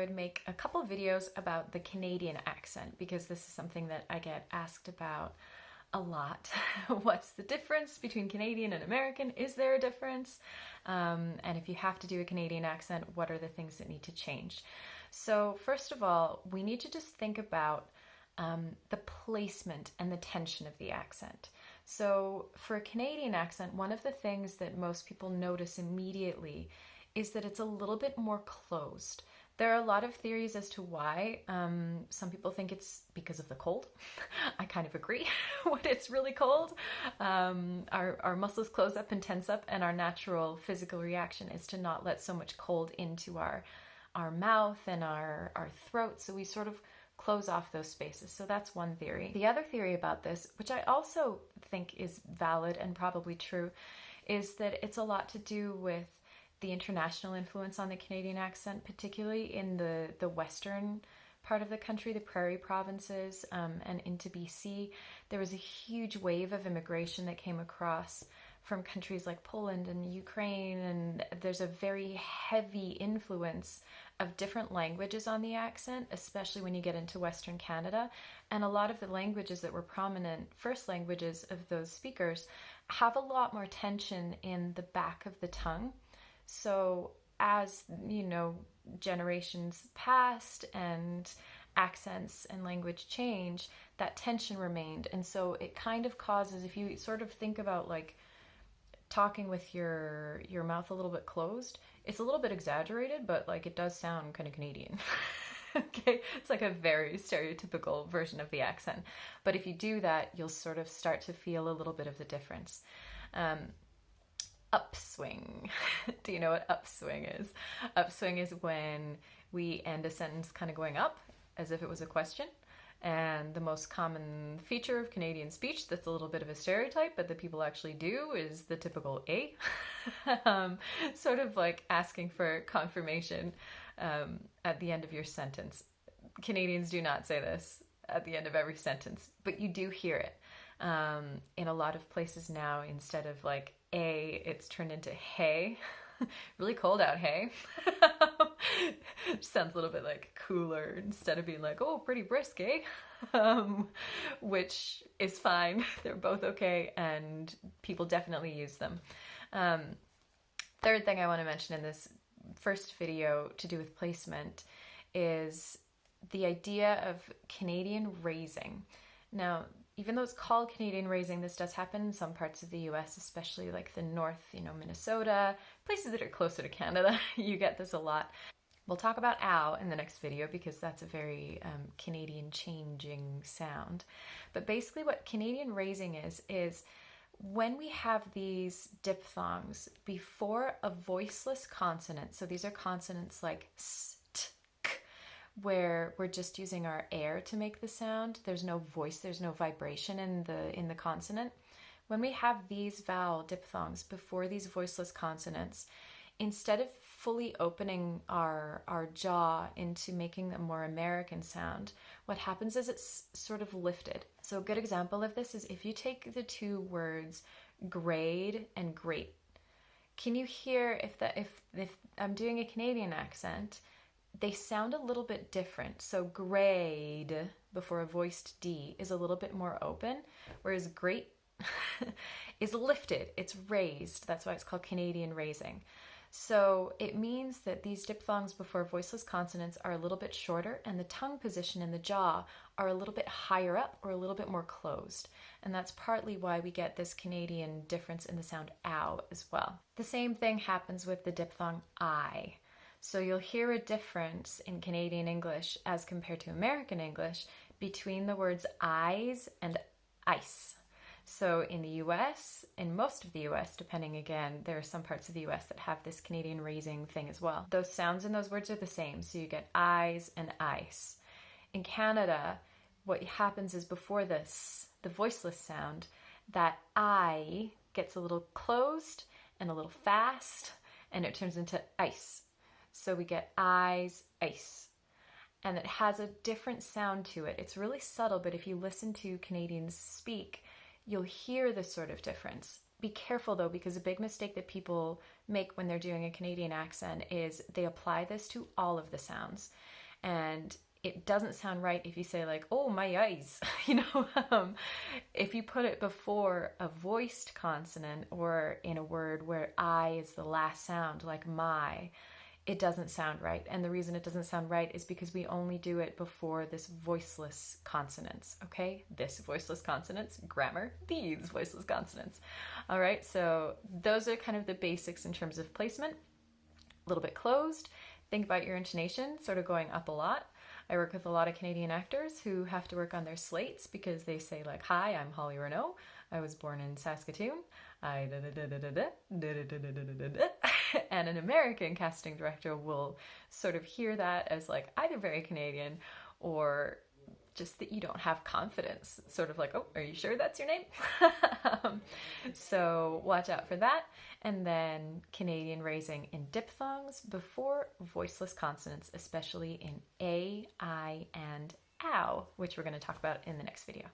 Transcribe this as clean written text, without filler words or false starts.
would make a couple videos about the Canadian accent because this is something that I get asked about a lot. What's the difference between Canadian and American? Is there a difference? And if you have to do a Canadian accent, what are the things that need to change? So first of all, we need to just think about the placement and the tension of the accent. So for a Canadian accent, one of the things that most people notice immediately is that it's a little bit more closed. There are a lot of theories as to why. Some people think it's because of the cold. I kind of agree when it's really cold. Our muscles close up and tense up, and our natural physical reaction is to not let so much cold into our mouth and our throat. So we sort of close off those spaces. So that's one theory. The other theory about this, which I also think is valid and probably true, is that it's a lot to do with the international influence on the Canadian accent, particularly in the western part of the country, the prairie provinces, and into BC. There was a huge wave of immigration that came across from countries like Poland and Ukraine, and there's a very heavy influence of different languages on the accent, especially when you get into Western Canada. And a lot of the languages that were prominent first languages of those speakers have a lot more tension in the back of the tongue. So as, generations passed and accents and language change, that tension remained. And so it kind of causes, if you sort of think about like talking with your mouth a little bit closed, it's a little bit exaggerated, but like it does sound kind of Canadian. Okay, it's like a very stereotypical version of the accent. But if you do that, you'll sort of start to feel a little bit of the difference. Upswing. Do you know what upswing is? Upswing is when we end a sentence kind of going up as if it was a question. And the most common feature of Canadian speech that's a little bit of a stereotype, but that people actually do, is the typical A. Sort of like asking for confirmation at the end of your sentence. Canadians do not say this at the end of every sentence, but you do hear it. In a lot of places now, instead of like A, it's turned into hey. Really cold out, hey. Sounds a little bit like cooler instead of being like, oh, pretty brisk, eh? Which is fine. They're both okay, and people definitely use them. Third thing I want to mention in this first video to do with placement is the idea of Canadian raising. Now, even though it's called Canadian raising, this does happen in some parts of the US, especially like the north, Minnesota, places that are closer to Canada. You get this a lot. We'll talk about ow in the next video because that's a very Canadian changing sound. But basically what Canadian raising is when we have these diphthongs before a voiceless consonant, so these are consonants like s, t, k, where we're just using our air to make the sound. There's no voice, there's no vibration in the consonant. When we have these vowel diphthongs before these voiceless consonants, instead of fully opening our jaw into making a more American sound, what happens is it's sort of lifted. So a good example of this is if you take the two words grade and great. Can you hear if I'm doing a Canadian accent, they sound a little bit different. So grade before a voiced D is a little bit more open, whereas great is lifted, it's raised. That's why it's called Canadian raising. So it means that these diphthongs before voiceless consonants are a little bit shorter, and the tongue position in the jaw are a little bit higher up or a little bit more closed. And that's partly why we get this Canadian difference in the sound ow as well. The same thing happens with the diphthong I. So you'll hear a difference in Canadian English as compared to American English between the words eyes and ice. So in the US, in most of the US, depending again, there are some parts of the US that have this Canadian raising thing as well. Those sounds in those words are the same. So you get eyes and ice. In Canada, what happens is before this, the voiceless sound, that I gets a little closed and a little fast, and it turns into ice. So we get eyes, ice. And it has a different sound to it. It's really subtle, but if you listen to Canadians speak, you'll hear this sort of difference. Be careful though, because a big mistake that people make when they're doing a Canadian accent is they apply this to all of the sounds. And it doesn't sound right if you say like, oh, my eyes, if you put it before a voiced consonant or in a word where I is the last sound, like my, it doesn't sound right. And the reason it doesn't sound right is because we only do it before this voiceless consonants, okay? This voiceless consonants, grammar, these voiceless consonants. All right, so those are kind of the basics in terms of placement. A little bit closed. Think about your intonation, sort of going up a lot. I work with a lot of Canadian actors who have to work on their slates because they say like, hi, I'm Holly Renault. I was born in Saskatoon. And an American casting director will sort of hear that as like either very Canadian or just that you don't have confidence. Sort of like, oh, are you sure that's your name? So watch out for that. And then Canadian raising in diphthongs before voiceless consonants, especially in A, I, and ow, which we're going to talk about in the next video.